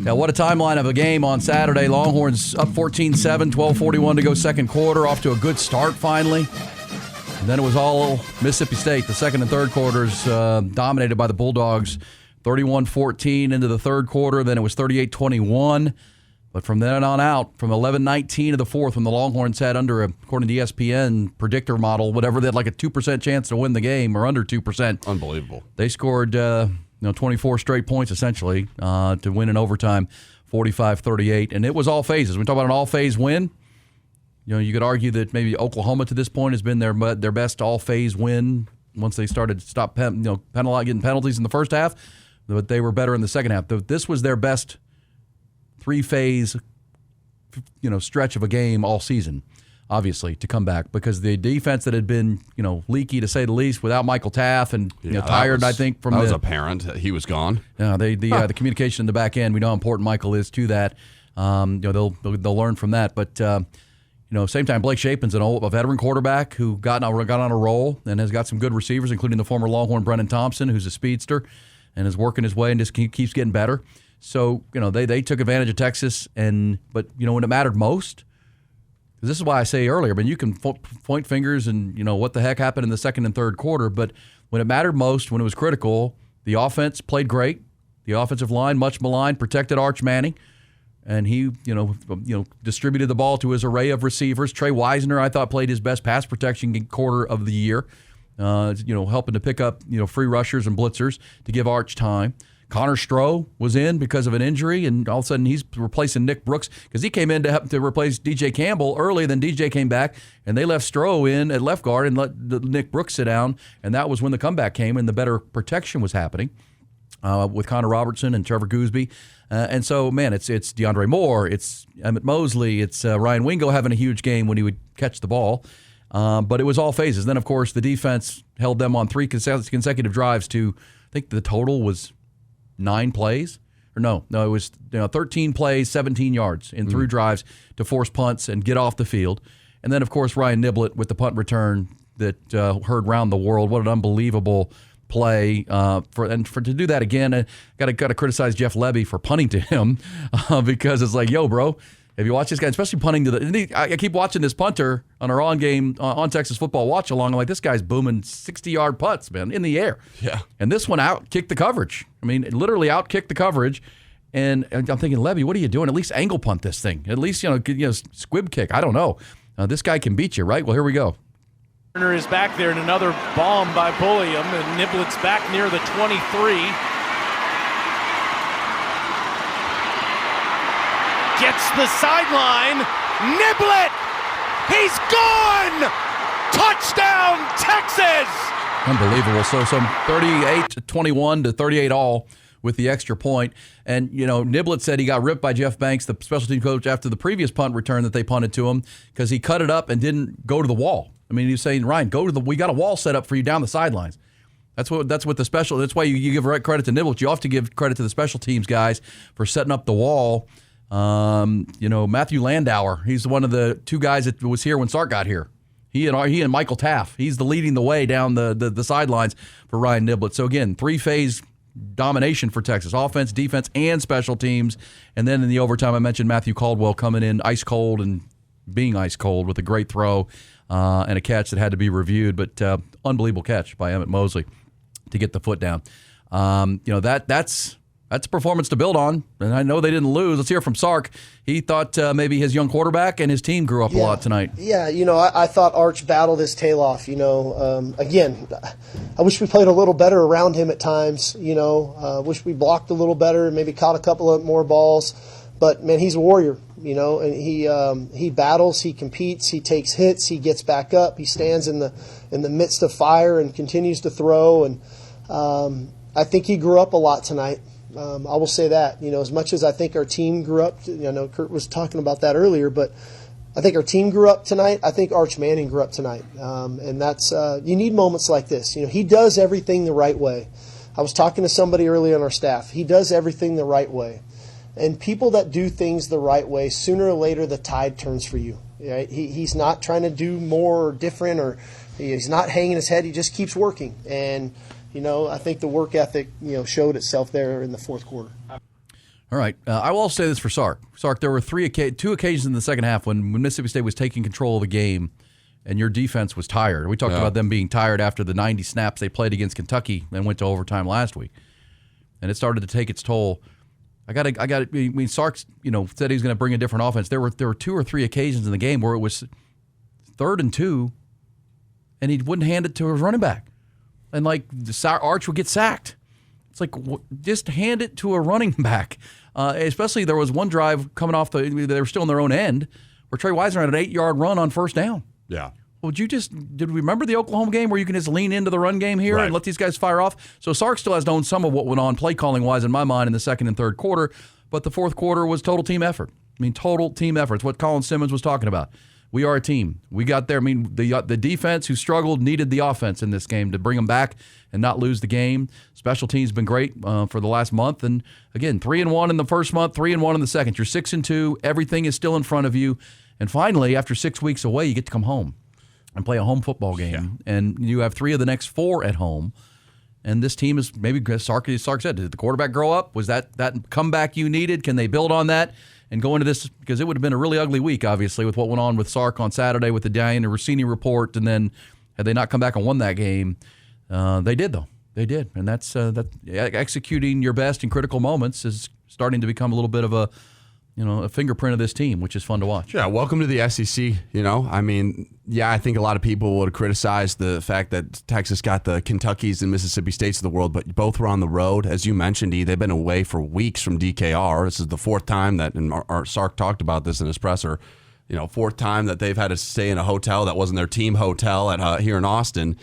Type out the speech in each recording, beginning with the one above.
Now, what a timeline of a game on Saturday. Longhorns up 14-7, 12:41 to go second quarter, off to a good start finally. And then it was all Mississippi State. The second and third quarters dominated by the Bulldogs, 31-14 into the third quarter. Then it was 38-21. But from then on out, from 11-19 to the fourth, when the Longhorns had under, according to the ESPN predictor model, whatever, they had like a 2% chance to win the game, or under 2%. Unbelievable. They scored 24 straight points, essentially, to win in overtime, 45-38. And it was all phases. When we talk about an all-phase win, you could argue that maybe Oklahoma to this point has been their best all-phase win once they started to stop getting penalties in the first half, but they were better in the second half. This was their best three-phase stretch of a game all season, obviously, to come back, because the defense that had been leaky, to say the least, without Michael Taff and tired, I think, from that was apparent that he was gone. Yeah, the communication in the back end, we know how important Michael is to that. They'll learn from that, but same time, Blake Shapen's a veteran quarterback who got on a roll and has got some good receivers, including the former Longhorn Brennan Thompson, who's a speedster and is working his way and just keeps getting better. So, they took advantage of Texas, but when it mattered most, this is why I say earlier, but you can point fingers and, what the heck happened in the second and third quarter, but when it mattered most, when it was critical, the offense played great. The offensive line, much maligned, protected Arch Manning, and he, distributed the ball to his array of receivers. Trey Wisner, I thought, played his best pass protection quarter of the year, helping to pick up, free rushers and blitzers to give Arch time. Connor Stroh was in because of an injury, and all of a sudden he's replacing Nick Brooks because he came in to replace DJ Campbell early. Then DJ came back, and they left Stroh in at left guard and let Nick Brooks sit down, and that was when the comeback came and the better protection was happening with Connor Robertson and Trevor Gooseby. And so, man, it's DeAndre Moore, it's Emmett Mosley, it's Ryan Wingo having a huge game when he would catch the ball. But it was all phases. Then, of course, the defense held them on 3 consecutive drives to, I think the total was 9 plays. Or no, it was 13 plays, 17 yards in 3 drives to force punts and get off the field. And then, of course, Ryan Niblett with the punt return that heard round the world. What an unbelievable play. To do that again, I got to criticize Jeff Levy for punting to him because it's like, yo, bro, if you watch this guy, especially punting to I keep watching this punter on our on Texas football watch along. I'm like, this guy's booming 60-yard putts, man, in the air. Yeah. And this one out-kicked the coverage. I mean, literally out-kicked the coverage. And I'm thinking, Levy, what are you doing? At least angle punt this thing. At least, squib kick. I don't know. This guy can beat you, right? Well, here we go. Turner is back there, and another bomb by Bulliam, and Niblett's back near the 23. Gets the sideline. Niblett! He's gone! Touchdown, Texas! Unbelievable. So some 38-21 to 38 all with the extra point. And, Niblett said he got ripped by Jeff Banks, the special team coach, after the previous punt return that they punted to him because he cut it up and didn't go to the wall. I mean, he was saying, Ryan, we got a wall set up for you down the sidelines. That's what the special. That's why you give credit to Niblett. You have to give credit to the special teams guys for setting up the wall. Matthew Landauer, he's one of the 2 guys that was here when Sark got here. He and Michael Taff. He's leading the way down the sidelines for Ryan Niblett. So again, 3-phase domination for Texas: offense, defense, and special teams. And then in the overtime, I mentioned Matthew Caldwell coming in ice cold and being ice cold with a great throw and a catch that had to be reviewed, but unbelievable catch by Emmett Mosley to get the foot down. That's a performance to build on, and I know they didn't lose. Let's hear from Sark. He thought maybe his young quarterback and his team grew up a lot tonight. Yeah, I thought Arch battled his tail off. Again, I wish we played a little better around him at times. Wish we blocked a little better, maybe caught a couple of more balls. But man, he's a warrior. And he battles, he competes, he takes hits, he gets back up, he stands in the midst of fire and continues to throw. And I think he grew up a lot tonight. I will say that, as much as I think our team grew up, Kurt was talking about that earlier, but I think our team grew up tonight. I think Arch Manning grew up tonight. And that's, you need moments like this. He does everything the right way. I was talking to somebody earlier on our staff. He does everything the right way. And people that do things the right way, sooner or later the tide turns for you. Right? He's not trying to do more or different, or he's not hanging his head. He just keeps working. And I think the work ethic, showed itself there in the fourth quarter. All All right. I will also say this for Sark. Sark, there were two occasions in the second half when Mississippi State was taking control of the game and your defense was tired. We talked about them being tired after the 90 snaps they played against Kentucky and went to overtime last week. And it started to take its toll. I mean, Sark, said he was going to bring a different offense. There were 2 or 3 occasions in the game where it was 3rd and 2, and he wouldn't hand it to his running back. And, Arch would get sacked. It's like, just hand it to a running back. Especially there was one drive coming off they were still on their own end, where Trey Wisner had an 8-yard run on first down. Yeah. Well, did we remember the Oklahoma game where you can just lean into the run game here and let these guys fire off? So Sark still has known some of what went on play calling wise in my mind in the second and third quarter, but the fourth quarter was total team effort. I mean, total team effort. It's what Colin Simmons was talking about. We are a team. We got there. I mean, the defense who struggled needed the offense in this game to bring them back and not lose the game. Special teams been great for the last month. And again, 3-1 in the first month, 3-1 in the second. You're 6-2. Everything is still in front of you. And finally, after 6 weeks away, you get to come home and play a home football game. Yeah. And you have 3 of the next 4 at home. And this team is maybe, Sark said, did the quarterback grow up? Was that comeback you needed? Can they build on that and go into this? Because it would have been a really ugly week, obviously, with what went on with Sark on Saturday with the Diana Rossini report. And then had they not come back and won that game, they did, though. They did. And that's executing your best in critical moments is starting to become a little bit of a fingerprint of this team, which is fun to watch. Yeah, welcome to the SEC. I think a lot of people would criticize the fact that Texas got the Kentuckys and Mississippi States of the world, but both were on the road. As you mentioned, they've been away for weeks from DKR. This is the 4th time that, and our Sark talked about this in his presser, 4th time that they've had to stay in a hotel that wasn't their team hotel at here in Austin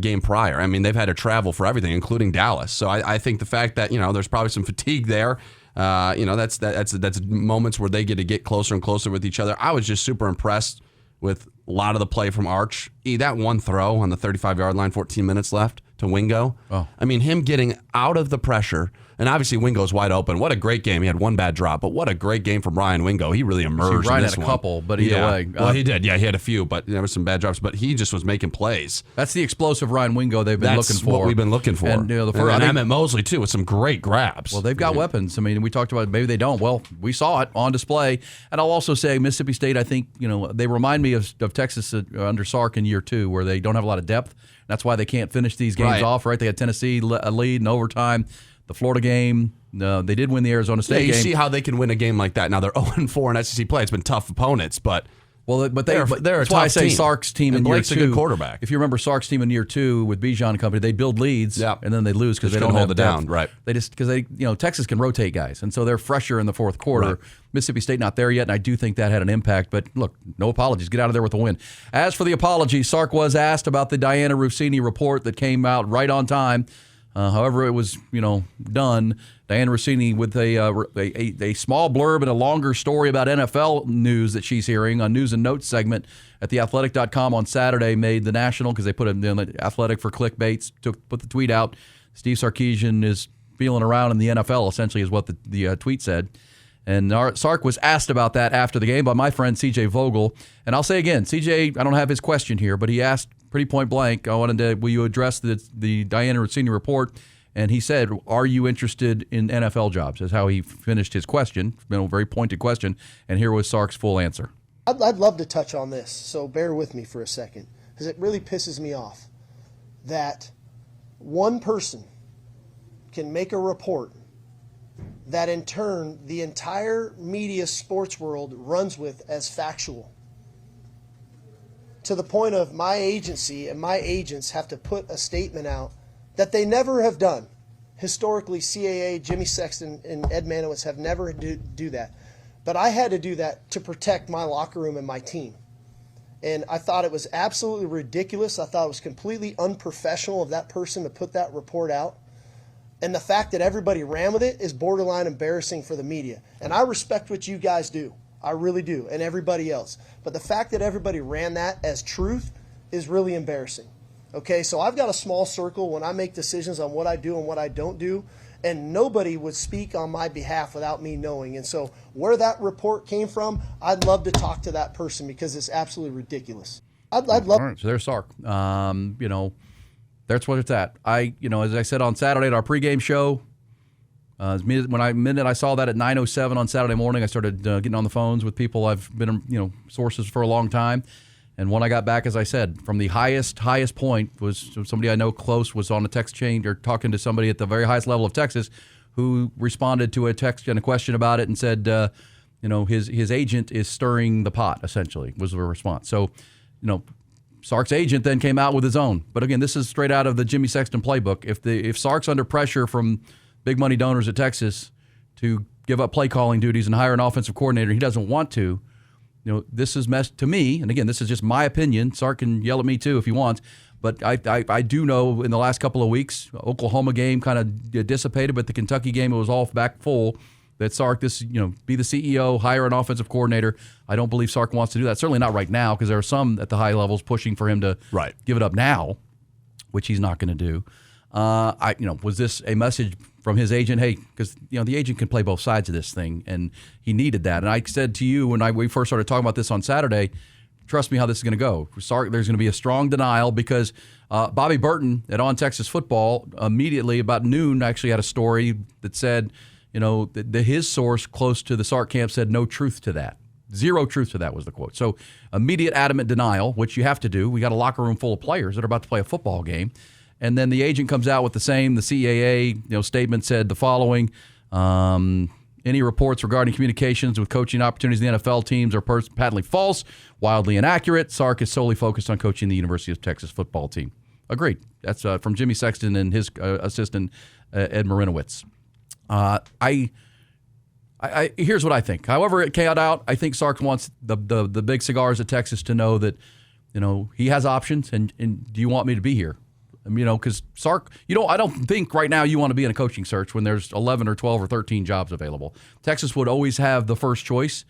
game prior. I mean, they've had to travel for everything, including Dallas. So I think the fact that, there's probably some fatigue there. That's moments where they get closer and closer with each other. I was just super impressed with a lot of the play from Arch. That one throw on the 35-yard line, 14 minutes left to Wingo. Oh. I mean, him getting out of the pressure. And obviously, Wingo's wide open. What a great game. He had one bad drop, but what a great game from Ryan Wingo. He really emerged in this had a one. couple, but either way. Well, he did. Yeah, he had a few, but there were some bad drops. But he just was making plays. That's the explosive Ryan Wingo they've been looking for. That's what we've been looking for. And, Emmett Mosley, too, with some great grabs. Well, they've got weapons. I mean, we talked about maybe they don't. Well, we saw it on display. And I'll also say Mississippi State, I think, they remind me of Texas under Sark in year 2, where they don't have a lot of depth. That's why they can't finish these games off, right? They had Tennessee a lead in overtime. The Florida game, they did win the Arizona State game. You see how they can win a game like that. Now, they're 0-4 in SEC play. It's been tough opponents, but they're a that's why I say team. Sark's team in year 2. A good quarterback. If you remember Sark's team in year 2 with Bijan and company, they build leads and then they lose because they don't hold have it depth. down. Right. They just because Texas can rotate guys, and so they're fresher in the fourth quarter. Right. Mississippi State not there yet, and I do think that had an impact. But look, no apologies. Get out of there with a win. As for the apology, Sark was asked about the Diana Rossini report that came out right on time. However, it was done. Diana Rossini with a small blurb and a longer story about NFL news that she's hearing on News and Notes segment at theathletic.com on Saturday made the national because they put it in the Athletic for clickbaits. Put the tweet out. Steve Sarkisian is feeling around in the NFL, essentially, is what the tweet said. And Sark was asked about that after the game by my friend C.J. Vogel. And I'll say again, C.J., I don't have his question here, but he asked pretty point blank, will you address the Diana Rossini report? And he said, are you interested in NFL jobs? Is how he finished his question. It's been a very pointed question. And here was Sark's full answer. I'd love to touch on this, so bear with me for a second, because it really pisses me off that one person can make a report that in turn the entire media sports world runs with as factual. To the point of my agency and my agents have to put a statement out that they never have done. Historically, CAA, Jimmy Sexton, and Ed Manowitz have never do that. But I had to do that to protect my locker room and my team. And I thought it was absolutely ridiculous. I thought it was completely unprofessional of that person to put that report out. And the fact that everybody ran with it is borderline embarrassing for the media. And I respect what you guys do. I really do, and everybody else. But the fact that everybody ran that as truth is really embarrassing. Okay, so I've got a small circle when I make decisions on what I do and what I don't do, and nobody would speak on my behalf without me knowing. And so where that report came from, I'd love to talk to that person because it's absolutely ridiculous. I'd love. All right, so there's Sark. That's what it's at. As I said on Saturday at our pregame show, Minute I saw that at 9:07 on Saturday morning, I started getting on the phones with people I've been, sources for a long time. And when I got back, as I said, from the highest point was somebody I know close was on a text chain or talking to somebody at the very highest level of Texas who responded to a text and a question about it and said, his agent is stirring the pot, essentially, was the response. So, Sark's agent then came out with his own. But again, this is straight out of the Jimmy Sexton playbook. If Sark's under pressure from big money donors at Texas to give up play calling duties and hire an offensive coordinator, he doesn't want to. This is to me, and again, this is just my opinion. Sark can yell at me too if he wants, but I do know in the last couple of weeks, Oklahoma game kind of dissipated, but the Kentucky game, it was all back full. That Sark, be the CEO, hire an offensive coordinator. I don't believe Sark wants to do that. Certainly not right now, because there are some at the high levels pushing for him to give it up now, which he's not going to do. Was this a message from his agent? Hey, because the agent can play both sides of this thing, and he needed that. And I said to you when we first started talking about this on Saturday, trust me how this is going to go. Sark, there's going to be a strong denial because Bobby Burton at On Texas Football immediately about noon actually had a story that said, his source close to the Sark camp said no truth to that. Zero truth to that was the quote. So immediate adamant denial, which you have to do. We got a locker room full of players that are about to play a football game. And then the agent comes out with the same. The CAA statement said the following. Any reports regarding communications with coaching opportunities in the NFL teams are patently false, wildly inaccurate. Sark is solely focused on coaching the University of Texas football team. Agreed. That's from Jimmy Sexton and his assistant, Ed Marinowitz. Here's what I think. However it came out, I think Sark wants the big cigars at Texas to know that, he has options, and do you want me to be here? Because Sark, I don't think right now you want to be in a coaching search when there's 11 or 12 or 13 jobs available. Texas would always have the first choice,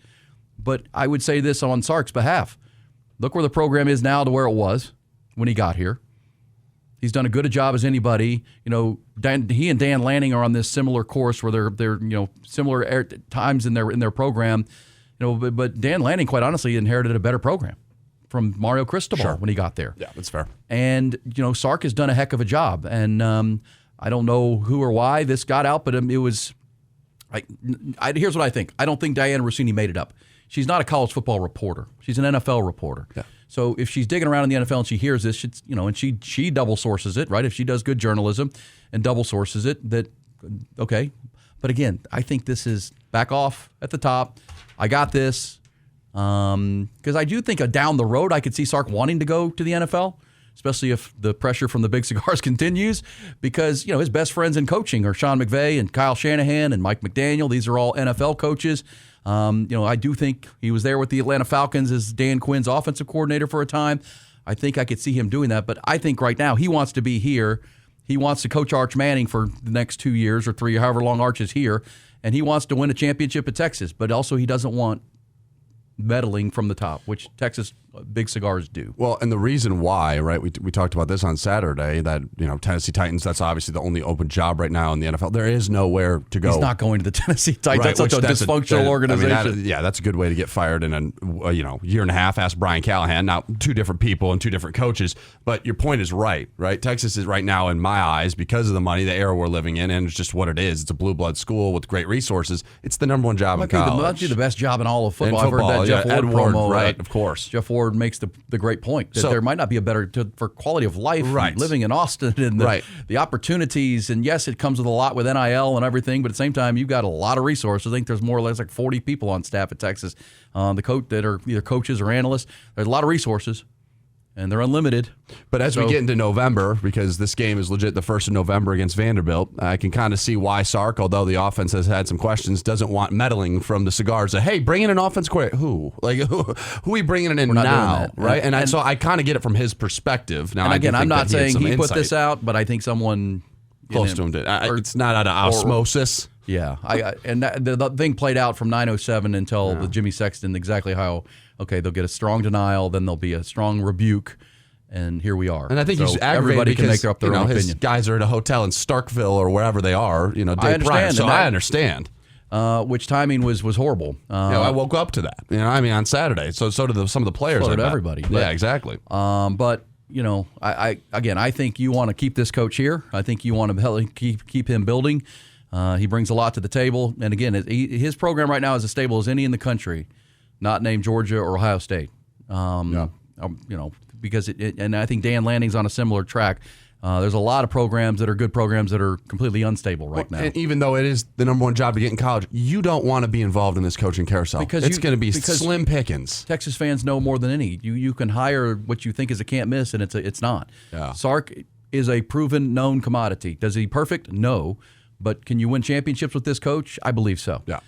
but I would say this on Sark's behalf. Look where the program is now to where it was when he got here. He's done as good a job as anybody. He and Dan Lanning are on this similar course where they're similar times in their program. But Dan Lanning, quite honestly, inherited a better program from Mario Cristobal when he got there. Yeah, that's fair. And Sark has done a heck of a job. And I don't know who or why this got out, but it was. Here's what I think. I don't think Diana Rossini made it up. She's not a college football reporter. She's an NFL reporter. Yeah. So if she's digging around in the NFL and she hears this, and she double sources it, right? If she does good journalism and double sources it, okay. But again, I think this is back off at the top. I got this because I do think down the road I could see Sark wanting to go to the NFL, especially if the pressure from the big cigars continues. Because his best friends in coaching are Sean McVay and Kyle Shanahan and Mike McDaniel. These are all NFL coaches. I do think he was there with the Atlanta Falcons as Dan Quinn's offensive coordinator for a time. I think I could see him doing that, but I think right now he wants to be here. He wants to coach Arch Manning for the next 2 years or 3, however long Arch is here, and he wants to win a championship at Texas, but also he doesn't want meddling from the top, which Texas big cigars do. Well, and the reason why, right, we talked about this on Saturday, that, Tennessee Titans, that's obviously the only open job right now in the NFL. There is nowhere to go. He's not going to the Tennessee Titans. Right, that's such a dysfunctional organization. That's a good way to get fired in a year and a half. Ask Brian Callahan. Now, two different people and two different coaches, but your point is right? Texas is right now, in my eyes, because of the money, the era we're living in, and it's just what it is. It's a blue blood school with great resources. It's the number one job in college. It might be the best job in all of football. I've heard that Jeff Ward promo. Right, of course. Jeff Ward makes the great point that there might not be a better for quality of life living in Austin and the opportunities. And yes, it comes with a lot with NIL and everything, but at the same time, you've got a lot of resources. I think there's more or less like 40 people on staff at Texas, the coach that are either coaches or analysts. There's a lot of resources. And they're unlimited. But as we get into November, because this game is legit the 1st of November against Vanderbilt, I can kind of see why Sark, although the offense has had some questions, doesn't want meddling from the cigars. Hey, bring in an offense coordinator. Who? Who are we bringing in now? Right? And so I kind of get it from his perspective. Now, again, I'm not saying he put this out, but I think someone close to him did. It's not out of osmosis. Yeah. The thing played out from 9:07 until the Jimmy Sexton, exactly how. Okay, they'll get a strong denial, then there'll be a strong rebuke, and here we are. And I think he's aggravated everybody because, can make up their own his opinion. Guys are at a hotel in Starkville or wherever they are, day prior. So I understand. Which timing was horrible. I woke up to that. On Saturday. So did some of the players. So did everybody. But, yeah, exactly. But I think you want to keep this coach here. I think you want to keep him building. He brings a lot to the table. And again, his program right now is as stable as any in the country, not named Georgia or Ohio State. Because and I think Dan Lanning's on a similar track. There's a lot of programs that are good programs that are completely unstable right now. And even though it is the number one job to get in college, you don't want to be involved in this coaching carousel. It's going to be slim pickings. Texas fans know more than any. You can hire what you think is a can't miss, and it's not. Yeah. Sark is a proven, known commodity. Does he perfect? No. But can you win championships with this coach? I believe so. Yeah.